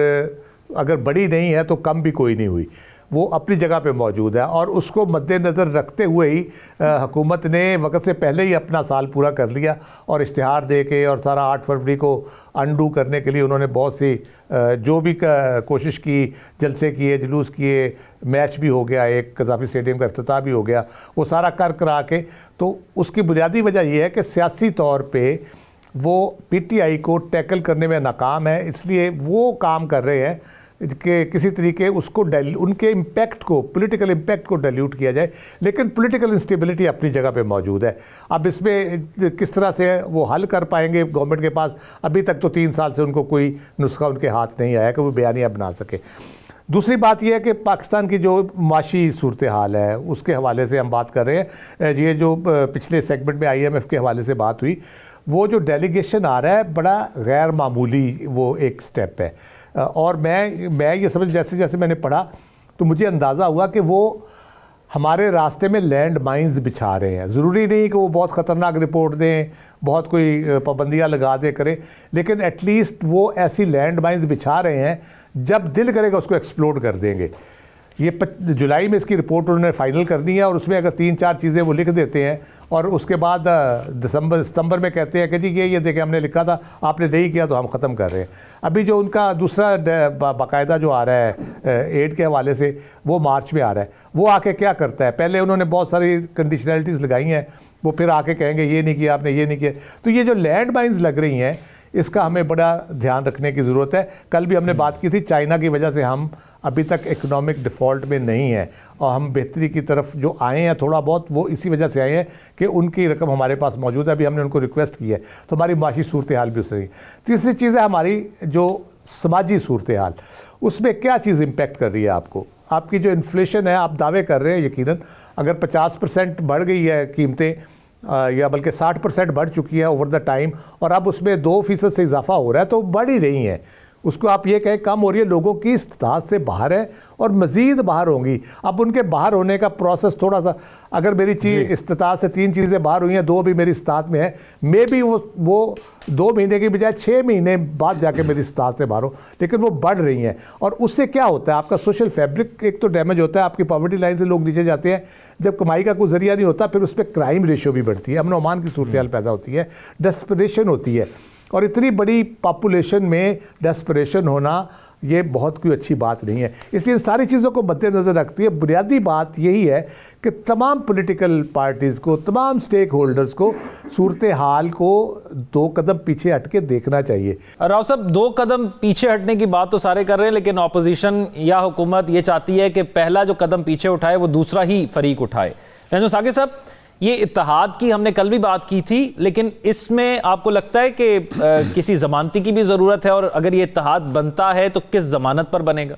C: अगर बड़ी नहीं है तो कम भी कोई नहीं हुई, वो अपनी जगह पे मौजूद है। और उसको मद्देनज़र रखते हुए ही हुकूमत ने वक्त से पहले ही अपना साल पूरा कर लिया और इश्तिहार दे के और सारा 8 फरवरी को अनडू करने के लिए उन्होंने बहुत सी जो भी कोशिश की, जलसे किए, जुलूस किए, मैच भी हो गया, एक कज़ाफ़ी स्टेडियम का इफ्तिताह भी हो गया, वो सारा कर करा के। तो उसकी बुनियादी वजह यह है कि सियासी तौर पर वो PTI को टैकल करने में नाकाम है, इसलिए वो काम कर रहे हैं कि किसी तरीके उसको उनके इम्पैक्ट को, पॉलिटिकल इम्पैक्ट को डाइल्यूट किया जाए, लेकिन पॉलिटिकल इंस्टेबिलिटी अपनी जगह पे मौजूद है। अब इसमें किस तरह से वो हल कर पाएंगे, गवर्नमेंट के पास अभी तक तो 3 साल से उनको कोई नुस्खा उनके हाथ नहीं आया कि वो बयानिया बना सके। दूसरी बात यह है कि पाकिस्तान की जो माशी सूरत हाल है उसके हवाले से हम बात कर रहे हैं। ये जो पिछले सेगमेंट में IMF के हवाले से बात हुई, वो जो डेलीगेशन आ रहा है बड़ा गैर मामूली वो एक स्टेप है। और मैं ये समझ, जैसे जैसे मैंने पढ़ा तो मुझे अंदाज़ा हुआ कि वो हमारे रास्ते में लैंड माइंस बिछा रहे हैं। ज़रूरी नहीं कि वो बहुत ख़तरनाक रिपोर्ट दें, बहुत कोई पाबंदियाँ लगा दे करें, लेकिन एटलीस्ट वो ऐसी लैंड माइंस बिछा रहे हैं जब दिल करेगा उसको एक्सप्लोड कर देंगे। ये जुलाई में इसकी रिपोर्ट उन्होंने फाइनल करनी है और उसमें अगर 3-4 चीज़ें वो लिख देते हैं और उसके बाद सितंबर में कहते हैं कि जी ये देखें हमने लिखा था, आपने नहीं किया तो हम ख़त्म कर रहे हैं। अभी जो उनका दूसरा बाकायदा जो आ रहा है एड के हवाले से, वो मार्च में आ रहा है। वो आके क्या करता है, पहले उन्होंने बहुत सारी कंडीशनैलिटीज़ लगाई हैं, वो फिर आके कहेंगे ये नहीं किया आपने, ये नहीं किया। तो ये जो लैंड माइंस लग रही हैं इसका हमें बड़ा ध्यान रखने की ज़रूरत है। कल भी हमने बात की थी, चाइना की वजह से हम अभी तक इकोनॉमिक डिफ़ॉल्ट में नहीं हैं और हम बेहतरी की तरफ जो आए हैं थोड़ा बहुत, वो इसी वजह से आए हैं कि उनकी रकम हमारे पास मौजूद है। अभी हमने उनको रिक्वेस्ट की है तो हमारी माशी सूरत हाल भी उस रही। तीसरी चीज़ है हमारी जो समाजी सूरत हाल, उसमें क्या चीज़ इम्पेक्ट कर रही है आपको। आपकी जो इन्फ्लेशन है, आप दावे कर रहे हैं यकीनन अगर 50% बढ़ गई है कीमतें, या बल्कि 60% बढ़ चुकी है ओवर द टाइम, और अब उसमें 2% से इजाफा हो रहा है, तो बढ़ ही रही हैं। उसको आप ये कहें कम हो रही है, लोगों की इस्तात से बाहर है और मज़ीद बाहर होंगी। अब उनके बाहर होने का प्रोसेस थोड़ा सा, अगर मेरी चीज़ इस्तात से 3 चीज़ें बाहर हुई हैं, 2 भी मेरी इस्तात में है, मे बी वो 2 महीने की बजाय 6 महीने बाद जाके मेरी इस्तात से बाहर हो, लेकिन वो बढ़ रही हैं। और उससे क्या होता है, आपका सोशल फैब्रिक एक तो डैमेज होता है, आपकी पॉवर्टी लाइन से लोग नीचे जाते हैं। जब कमाई का कोई जरिया नहीं होता, फिर उस पर क्राइम रेशियो भी बढ़ती है, अमन अमान की सूरत हाल पैदा होती है, डेस्परेशन होती है। और इतनी बड़ी पॉपुलेशन में डेस्परेशन होना ये बहुत कोई अच्छी बात नहीं है। इसलिए सारी चीज़ों को मद्देनज़र रखती है बुनियादी बात यही है कि तमाम पॉलिटिकल पार्टीज़ को, तमाम स्टेक होल्डर्स को सूरत हाल को 2 कदम पीछे हट के देखना चाहिए।
A: राव साहब, 2 कदम पीछे हटने की बात तो सारे कर रहे हैं, लेकिन ऑपोजिशन या हुकूमत ये चाहती है कि पहला जो कदम पीछे उठाए वो दूसरा ही फरीक उठाए। रंजन साकिब साहब, ये इत्तेहाद की हमने कल भी बात की थी, लेकिन इसमें आपको लगता है कि किसी जमानती की भी ज़रूरत है, और अगर ये इत्तेहाद बनता है तो किस जमानत पर बनेगा?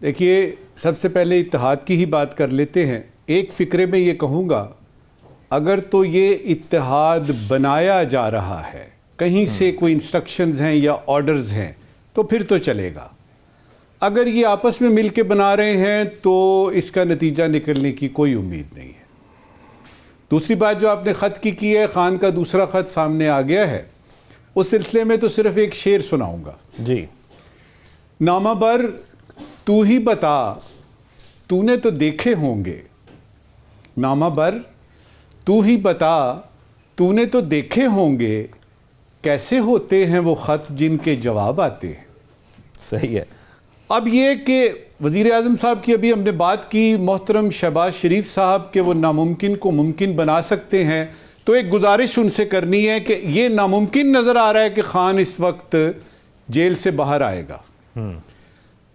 B: देखिए, सबसे पहले इत्तेहाद की ही बात कर लेते हैं। एक फ़िक्रे में ये कहूँगा, अगर तो ये इत्तेहाद बनाया जा रहा है, कहीं से कोई इंस्ट्रक्शंस हैं या ऑर्डर्स हैं, तो फिर तो चलेगा। अगर ये आपस में मिल के बना रहे हैं तो इसका नतीजा निकलने की कोई उम्मीद नहीं है। दूसरी बात जो आपने ख़त की है, खान का दूसरा ख़त सामने आ गया है, उस सिलसिले में तो सिर्फ एक शेर सुनाऊंगा
A: जी।
B: नामाबर तू ही बता, तूने तो देखे होंगे। नामाबर तू ही बता, तूने तो देखे होंगे, कैसे होते हैं वो ख़त जिनके जवाब आते हैं।
A: सही है।
B: अब ये कि वज़ीर आज़म साहब की अभी हमने बात की, मोहतरम शहबाज शरीफ साहब के वो नामुमकिन को मुमकिन बना सकते हैं, तो एक गुजारिश उनसे करनी है कि ये नामुमकिन नज़र आ रहा है कि खान इस वक्त जेल से बाहर आएगा,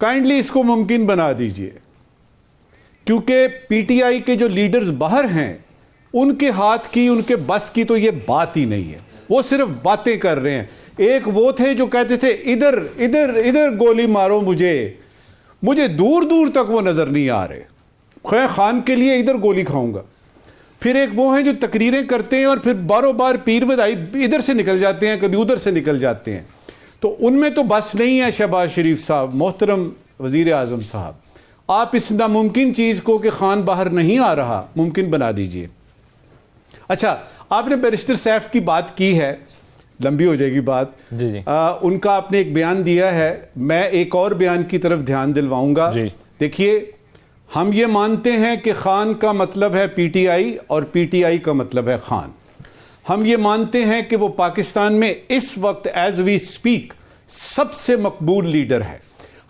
B: काइंडली इसको मुमकिन बना दीजिए। क्योंकि PTI के जो लीडर्स बाहर हैं, उनके हाथ की, उनके बस की तो ये बात ही नहीं है, वो सिर्फ बातें कर रहे हैं। एक वो थे जो कहते थे इधर इधर इधर गोली मारो, मुझे दूर दूर तक वो नजर नहीं आ रहे, खैर खान के लिए इधर गोली खाऊंगा। फिर एक वो हैं जो तकरीरें करते हैं और फिर बारों बार पीर बधाई इधर से निकल जाते हैं, कभी उधर से निकल जाते हैं। तो उनमें तो बस नहीं है। शहबाज शरीफ साहब, मोहतरम वजीर आजम साहब, आप इस नामुमकिन चीज को कि खान बाहर नहीं आ रहा मुमकिन बना दीजिए। अच्छा, आपने बैरिस्टर सैफ की बात की है, लंबी हो जाएगी बात
A: जी जी।
B: उनका आपने एक बयान दिया है, मैं एक और बयान की तरफ ध्यान दिलवाऊंगा। देखिए, हम ये मानते हैं कि खान का मतलब है PTI और PTI का मतलब है खान। हम ये मानते हैं कि वो पाकिस्तान में इस वक्त एज वी स्पीक सबसे मकबूल लीडर है।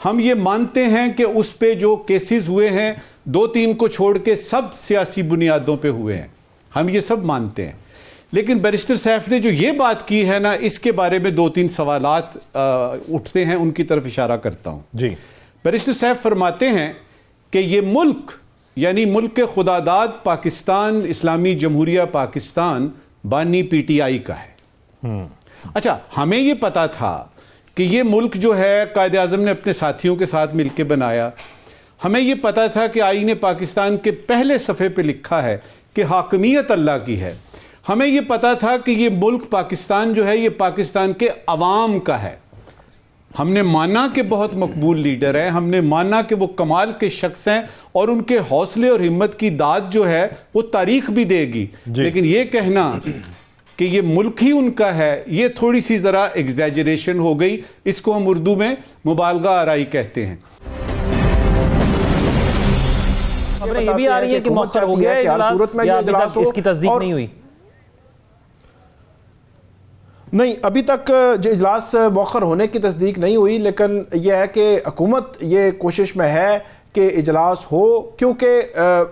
B: हम ये मानते हैं कि उस पे जो केसेस हुए हैं 2-3 को छोड़ के सब सियासी बुनियादों पे हुए हैं, हम ये सब मानते हैं। लेकिन बैरिस्टर सैफ ने जो ये बात की है ना, इसके बारे में 2-3 सवालात उठते हैं, उनकी तरफ इशारा करता हूं
A: जी।
B: बैरिस्टर सैफ फरमाते हैं कि ये मुल्क यानी मुल्क के खुदादाद पाकिस्तान इस्लामी जमहूरिया पाकिस्तान बानी पीटीआई का है। अच्छा, हमें ये पता था कि ये मुल्क जो है कायद आज़म ने अपने साथियों के साथ मिलकर बनाया। हमें ये पता था कि आईने पाकिस्तान के पहले सफ़े पे लिखा है कि हाकमियत अल्लाह की है। हमें ये पता था कि ये मुल्क पाकिस्तान जो है ये पाकिस्तान के अवाम का है। हमने माना कि बहुत मकबूल लीडर है, हमने माना कि वो कमाल के शख्स हैं और उनके हौसले और हिम्मत की दाद जो है वो तारीख भी देगी। लेकिन ये कहना कि ये मुल्क ही उनका है, ये थोड़ी सी जरा एग्जैजरेशन हो गई। इसको हम उर्दू में मुबालगा आराई कहते हैं।
A: खबरें ये भी आ रही है कि मौखर हो गया इजलास, या अभी तक इसकी तस्दीक नहीं हुई?
D: नहीं, अभी तक जो इजलास मौखर होने की तस्दीक नहीं हुई, लेकिन यह है कि हुकूमत ये कोशिश में है कि इजलास हो, क्योंकि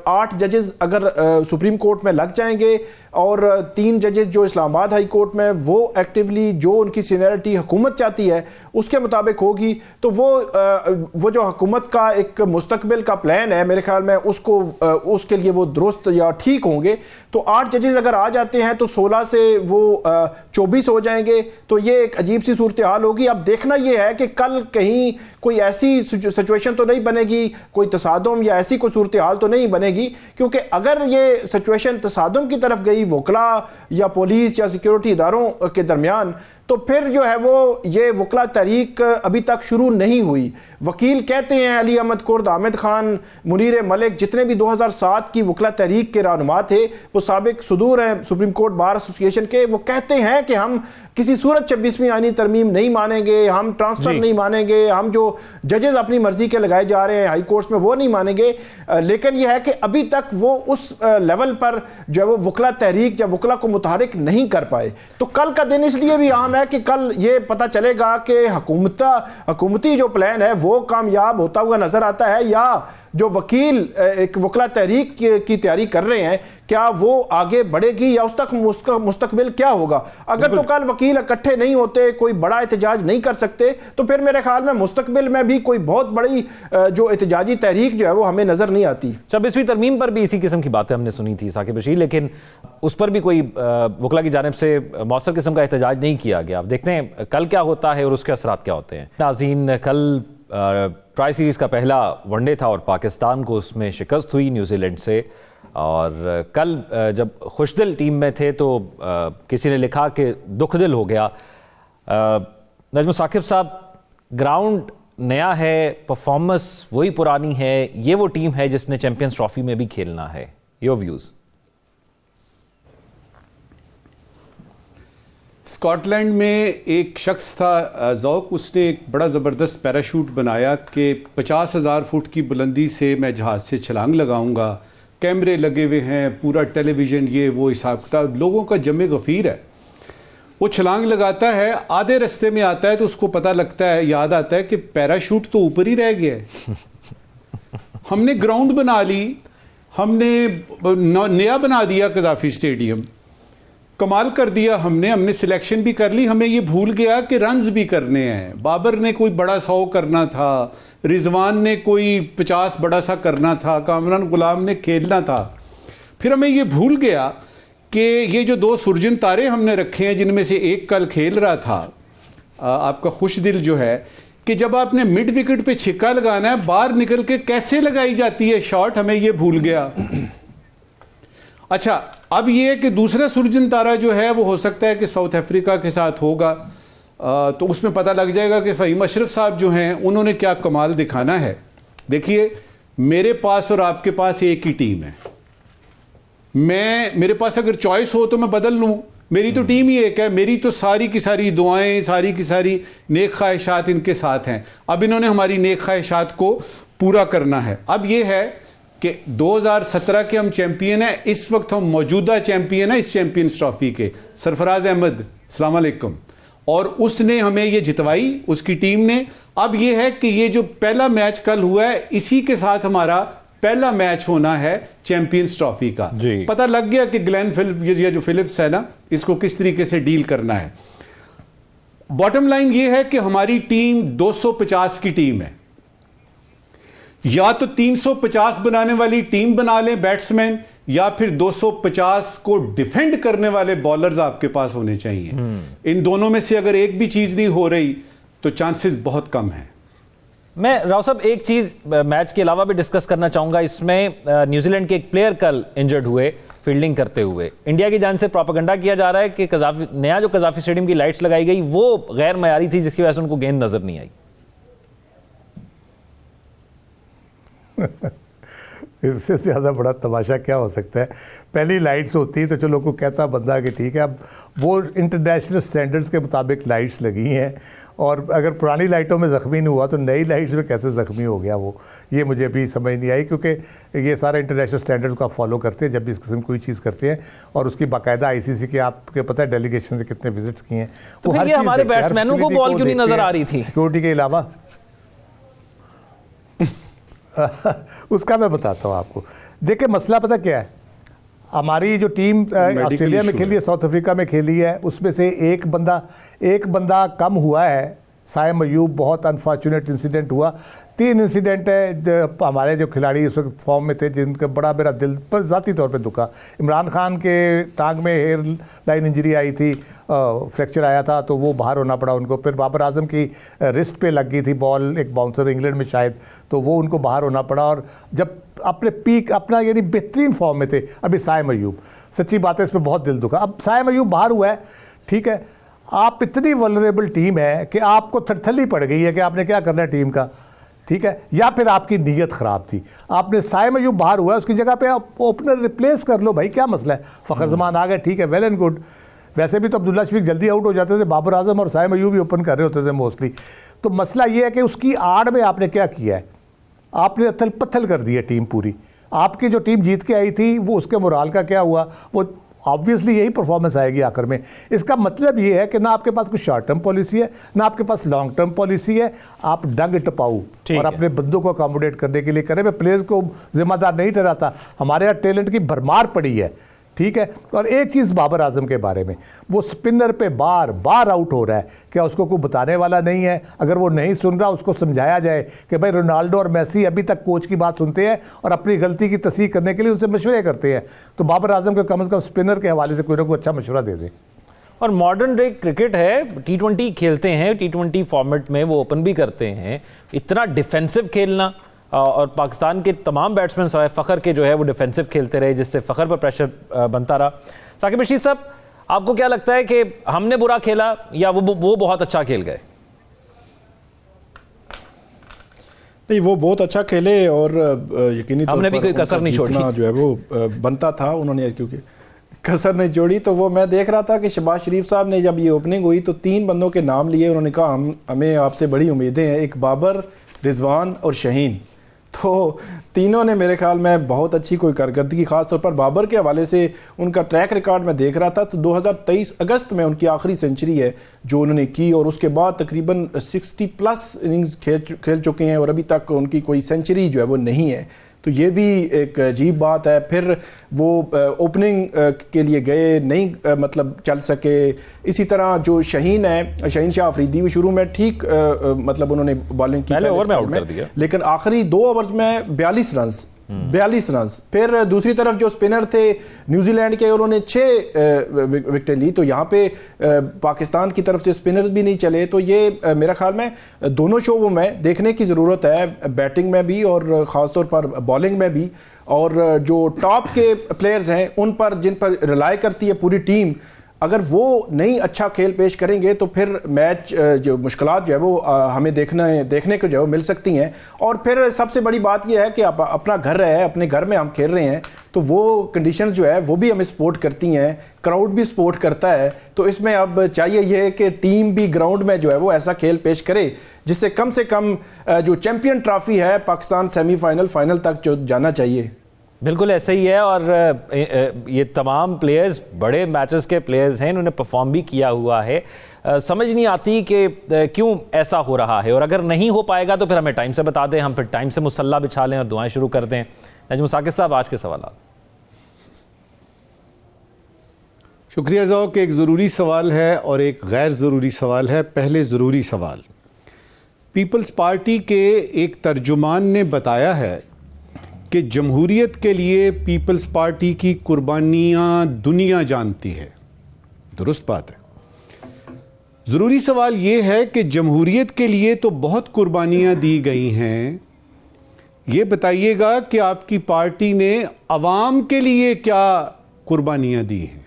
D: 8 जजेस अगर सुप्रीम कोर्ट में लग जाएंगे और 3 जजेस जो इस्लामाबाद हाई कोर्ट में, वो एक्टिवली जो उनकी सीनियरिटी हुकूमत चाहती है उसके मुताबिक होगी, तो वो जो हुकूमत का एक मुस्तकबिल का प्लान है, मेरे ख्याल में उसके लिए वो दुरुस्त या ठीक होंगे। तो 8 जजेस अगर आ जाते हैं तो 16 से वो 24 हो जाएंगे, तो ये एक अजीब सी सूरत हाल होगी। अब देखना ये है कि कल कहीं कोई ऐसी सिचुएशन तो नहीं बनेगी, कोई तसादुम या ऐसी कोई सूरत हाल तो नहीं बनेगी, क्योंकि अगर ये सिचुएशन तसादुम की तरफ गई वकला या पुलिस या सिक्योरिटी इदारों के दरमियान, तो फिर जो है वो ये वकला तहरीक अभी तक शुरू नहीं हुई। वकील कहते हैं, अली अहमद कुर्द, आमिद खान, मुनीर मलिक, जितने भी 2007 की वकला तहरीक के रहनुमा थे, वो साबिक सदूर हैं सुप्रीम कोर्ट बार एसोसिएशन के, वो कहते हैं कि हम किसी सूरत 26वीं आईनी तरमीम नहीं मानेंगे, हम ट्रांसफर नहीं मानेंगे, हम जो जजेस अपनी मर्जी के लगाए जा रहे हैं हाई कोर्ट्स में वो नहीं मानेंगे। लेकिन यह है कि अभी तक वो उस लेवल पर जो है वो वकला तहरीक या वकला को मुतहरिक नहीं कर पाए। तो कल का दिन इसलिए भी अहम है कि कल ये पता चलेगा कि हुकूमती जो प्लान है वो कामयाब होता हुआ नजर आता है, या जो वकील एक वकला तहरीक की तैयारी कर रहे हैं क्या वो आगे बढ़ेगी या उस तक मुस्तकबिल क्या होगा। अगर तो कल वकील इकट्ठे नहीं होते, कोई बड़ा एहतजाज नहीं कर सकते, तो फिर मेरे ख्याल में मुस्तकबिल में भी कोई बहुत बड़ी जो एहतजाजी तहरीक जो है वो हमें नजर नहीं आती।
A: 26वीं तरमीम पर भी इसी किस्म की बातें हमने सुनी थी साकिब बशीर, लेकिन उस पर भी कोई वकला की जानिब से मौसर किस्म का एहतजाज नहीं किया गया। अब देखते हैं कल क्या होता है और उसके असरात क्या होते हैं। नाज़रीन, कल ट्राई सीरीज़ का पहला वनडे था और पाकिस्तान को उसमें शिकस्त हुई न्यूजीलैंड से। और कल जब खुशदिल टीम में थे तो किसी ने लिखा कि दुखदिल हो गया। नजम साकिब साहब, ग्राउंड नया है, परफॉर्मेंस वही पुरानी है, ये वो टीम है जिसने चैंपियंस ट्रॉफी में भी खेलना है, योर व्यूज़?
B: स्कॉटलैंड में एक शख्स था ज़ौक, उसने एक बड़ा ज़बरदस्त पैराशूट बनाया कि 50,000 फुट की बुलंदी से मैं जहाज़ से छलांग लगाऊंगा, कैमरे लगे हुए हैं, पूरा टेलीविज़न, ये वो हिसाब किताब, लोगों का जमे गफ़ीर है। वो छलांग लगाता है, आधे रास्ते में आता है तो उसको पता लगता है, याद आता है कि पैराशूट तो ऊपर ही रह गया है। हमने ग्राउंड बना ली, हमने नया बना दिया कज़ाफ़ी स्टेडियम, कमाल कर दिया हमने सिलेक्शन भी कर ली, हमें ये भूल गया कि रन्स भी करने हैं। बाबर ने कोई बड़ा 100 करना था, रिजवान ने कोई 50 बड़ा सा करना था, कामरान गुलाम ने खेलना था। फिर हमें ये भूल गया कि ये जो 2 सुरजन तारे हमने रखे हैं, जिनमें से एक कल खेल रहा था आपका खुशदिल, जो है कि जब आपने मिड विकेट पे छिक्का लगाना है, बाहर निकल के कैसे लगाई जाती है शॉट, हमें ये भूल गया। अच्छा, अब ये है कि दूसरा सुरजन तारा जो है वो हो सकता है कि साउथ अफ्रीका के साथ होगा, तो उसमें पता लग जाएगा कि फ़हीम अशरफ साहब जो हैं उन्होंने क्या कमाल दिखाना है। देखिए, मेरे पास और आपके पास एक ही टीम है। मेरे पास अगर चॉइस हो तो मैं बदल लूँ, मेरी तो टीम ही एक है, मेरी तो सारी की सारी दुआएं, सारी की सारी नेक ख्वाहिशात इनके साथ हैं। अब इन्होंने हमारी नेक ख्वाहिशात को पूरा करना है। अब ये है कि 2017 के हम चैंपियन हैं, इस वक्त हम मौजूदा चैंपियन हैं इस चैंपियंस ट्रॉफी के, सरफराज अहमद, अस्सलाम वालेकुम, और उसने हमें ये जितवाई, उसकी टीम ने। अब ये है कि ये जो पहला मैच कल हुआ है, इसी के साथ हमारा पहला मैच होना है चैंपियंस ट्रॉफी का। पता लग गया कि ग्लेन फिलिप्स, ये जो फिलिप्स है ना, इसको किस तरीके से डील करना है। बॉटम लाइन ये है कि हमारी टीम 250 की टीम है, या तो 350 बनाने वाली टीम बना लें बैट्समैन, या फिर 250 को डिफेंड करने वाले बॉलर्स आपके पास होने चाहिए। इन दोनों में से अगर एक भी चीज नहीं हो रही तो चांसेस बहुत कम है।
A: मैं राव साहब एक चीज मैच के अलावा भी डिस्कस करना चाहूंगा। इसमें न्यूजीलैंड के एक प्लेयर कल इंजर्ड हुए फील्डिंग करते हुए। इंडिया की जान से प्रोपेगेंडा किया जा रहा है कि नया जो कजाफी स्टेडियम की लाइट्स लगाई गई वो गैर मयारी थी, जिसकी वजह से उनको गेंद नजर नहीं आई।
C: इससे ज़्यादा बड़ा तमाशा क्या हो सकता है। पहली लाइट्स होती तो चलो को कहता बंदा कि ठीक है, अब वो इंटरनेशनल स्टैंडर्ड्स के मुताबिक लाइट्स लगी हैं, और अगर पुरानी लाइटों में ज़ख्मी नहीं हुआ तो नई लाइट्स में कैसे ज़ख्मी हो गया वो, ये मुझे भी समझ नहीं आई। क्योंकि ये सारे इंटरनेशनल स्टैंडर्ड्स को आप फॉलो करते हैं जब भी इस किस्म की कोई चीज़ करते हैं, और उसकी बाकायदा ICC के आपके पता है डेलीगेशन से कितने विजिट्स किए हैं।
A: तो फिर ये हमारे बैट्समैनों को बॉल क्यों नहीं नजर आ रही थी
C: सिक्योरिटी के अलावा? उसका मैं बताता हूँ आपको। देखिए मसला पता क्या है, हमारी जो टीम ऑस्ट्रेलिया में खेली है, साउथ अफ्रीका में खेली है, उसमें से एक बंदा कम हुआ है, साइम अयूब। बहुत अनफॉर्चुनेट इंसिडेंट हुआ। 3 इंसिडेंट है हमारे जो खिलाड़ी उस वक्त फॉर्म में थे जिनका बड़ा मेरा दिल पर ज़ाती तौर पे दुखा। इमरान खान के टांग में हेयर लाइन इंजरी आई थी, फ्रैक्चर आया था, तो वो बाहर होना पड़ा उनको। फिर बाबर आजम की रिस्ट पे लग गई थी बॉल, एक बाउंसर इंग्लैंड में शायद, तो वो उनको बाहर होना पड़ा। और जब अपने पीक अपना यानी बेहतरीन फॉर्म में थे अभी साइम अयूब, सच्ची बात है, इस पर बहुत दिल दुखा। अब साइम अयूब बाहर हुआ है, ठीक है, आप इतनी वल्नरेबल टीम है कि आपको थरथली पड़ गई है कि आपने क्या करना है टीम का, ठीक है, या फिर आपकी नीयत ख़राब थी। आपने साइम अयूब बाहर हुआ है, उसकी जगह पे आप ओपनर रिप्लेस कर लो भाई, क्या मसला है। फ़खर जमान आ गए, ठीक है, वेल एंड गुड। वैसे भी तो अब्दुल्ला शफीक जल्दी आउट हो जाते थे, बाबर आजम और साइम अयूब भी ओपन कर रहे होते थे मोस्टली। तो मसला ये है कि उसकी आड़ में आपने क्या किया है, आपने अथल पत्थल कर दी है टीम पूरी। आपकी जो टीम जीत के आई थी वो उसके मोराल का क्या हुआ, वो ऑब्वियसली यही परफॉर्मेंस आएगी आखिर में। इसका मतलब ये है कि ना आपके पास कुछ शॉर्ट टर्म पॉलिसी है, ना आपके पास लॉन्ग टर्म पॉलिसी है। आप डंग टपाऊ और अपने बंदों को अकोमोडेट करने के लिए करें। मैं प्लेयर्स को जिम्मेदार नहीं ठहराता, हमारे यहाँ टैलेंट की भरमार पड़ी है, ठीक है। और एक चीज़ बाबर आजम के बारे में, वो स्पिनर पे बार बार आउट हो रहा है, क्या उसको कोई बताने वाला नहीं है? अगर वो नहीं सुन रहा उसको समझाया जाए कि भाई रोनाल्डो और मेसी अभी तक कोच की बात सुनते हैं और अपनी गलती की तस्दीक करने के लिए उनसे मशवरे करते हैं। तो बाबर आजम को कम से कम स्पिनर के हवाले से कोई ना कोई अच्छा मशवरा दे दे।
A: और मॉडर्न डे क्रिकेट है, T20 खेलते हैं, T20 फॉर्मेट में वो ओपन भी करते हैं। इतना डिफेंसिव खेलना, और पाकिस्तान के तमाम बैट्समैन सवाए फ़खर के जो है वो डिफेंसिव खेलते रहे, जिससे फ़खर पर प्रेशर बनता रहा। साकिब रशीद साहब, आपको क्या लगता है कि हमने बुरा खेला या वो बहुत अच्छा खेल गए?
D: नहीं, वो बहुत अच्छा खेले और यकीनी तौर
A: हमने भी कोई कसर नहीं छोड़ी
D: जो है वो बनता था उन्होंने, क्योंकि कसर नहीं छोड़ी। तो वो मैं देख रहा था कि शहबाज शरीफ साहब ने जब ये ओपनिंग हुई तो 3 बंदों के नाम लिए, उन्होंने कहा हमें आपसे बड़ी उम्मीदें हैं, एक बाबर, रिजवान और शहीन। तो तीनों ने मेरे ख्याल में बहुत अच्छी कोई कारकर्दगी, खासतौर पर बाबर के हवाले से उनका ट्रैक रिकॉर्ड में देख रहा था तो 2023 अगस्त में उनकी आखिरी सेंचुरी है जो उन्होंने की, और उसके बाद तकरीबन 60+ इनिंग्स खेल चुके हैं और अभी तक उनकी कोई सेंचुरी जो है वो नहीं है। तो ये भी एक अजीब बात है। फिर वो ओपनिंग के लिए गए, नहीं मतलब चल सके। इसी तरह जो शहीन है, शहीन शाह अफरीदी, वो शुरू में ठीक मतलब उन्होंने बॉलिंग की,
A: पहले ओवर में आउट कर दिया,
D: लेकिन आखिरी 2 ओवर्स में 42 रन। फिर दूसरी तरफ जो स्पिनर थे न्यूजीलैंड के, उन्होंने 6 विकेटें ली। तो यहाँ पे पाकिस्तान की तरफ से स्पिनर्स भी नहीं चले। तो ये मेरा ख्याल में दोनों शोबों में देखने की ज़रूरत है, बैटिंग में भी और ख़ासतौर पर बॉलिंग में भी। और जो टॉप के प्लेयर्स हैं उन पर, जिन पर रिलाई करती है पूरी टीम, अगर वो नहीं अच्छा खेल पेश करेंगे तो फिर मैच जो मुश्किलात जो है वो हमें देखने को जो है मिल सकती हैं। और फिर सबसे बड़ी बात यह है कि अपना घर है, अपने घर में हम खेल रहे हैं, तो वो कंडीशंस जो है वो भी हमें सपोर्ट करती हैं, क्राउड भी सपोर्ट करता है। तो इसमें अब चाहिए यह कि टीम भी ग्राउंड में जो है वो ऐसा खेल पेश करे जिससे कम से कम जो चैंपियन ट्रॉफी है पाकिस्तान सेमीफाइनल फाइनल तक जो जाना चाहिए।
A: बिल्कुल ऐसे ही है। और ये तमाम प्लेयर्स बड़े मैचेस के प्लेयर्स हैं, इन्होंने परफॉर्म भी किया हुआ है। समझ नहीं आती कि क्यों ऐसा हो रहा है, और अगर नहीं हो पाएगा तो फिर हमें टाइम से बता दें, हम फिर टाइम से मुसल्ला बिछा लें और दुआएं शुरू कर दें। नजम साकिब साहब, आज के सवाल।
B: शुक्रिया ज़ौक। एक ज़रूरी सवाल है और एक गैर ज़रूरी सवाल है। पहले ज़रूरी सवाल, पीपल्स पार्टी के एक तर्जुमान ने बताया है कि जमहूरियत के लिए पीपल्स पार्टी की कुर्बानियाँ दुनिया जानती है। दुरुस्त बात है। ज़रूरी सवाल ये है कि जमहूरियत के लिए तो बहुत कुर्बानियाँ दी गई हैं, ये बताइएगा कि आपकी पार्टी ने अवाम के लिए क्या कुर्बानियाँ दी हैं।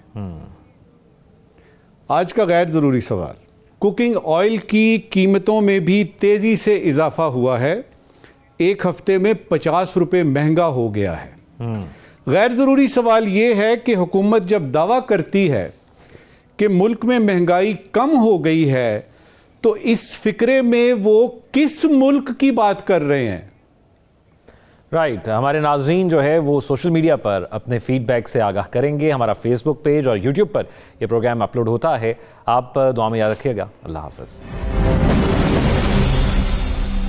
B: आज का गैर ज़रूरी सवाल, कुकिंग ऑयल की कीमतों में भी तेज़ी से इजाफा हुआ है। एक हफ्ते में 50 रुपये महंगा हो गया है। गैर ज़रूरी सवाल ये है कि हुकूमत जब दावा करती है कि मुल्क में महंगाई कम हो गई है, तो इस फिक्रे में वो किस मुल्क की बात कर रहे हैं?
A: राइट, हमारे नाजरीन जो है वो सोशल मीडिया पर अपने फीडबैक से आगाह करेंगे। हमारा फेसबुक पेज और यूट्यूब पर यह प्रोग्राम अपलोड होता है। आप दुआ में याद रखिएगा। अल्लाह हाफ़िज़।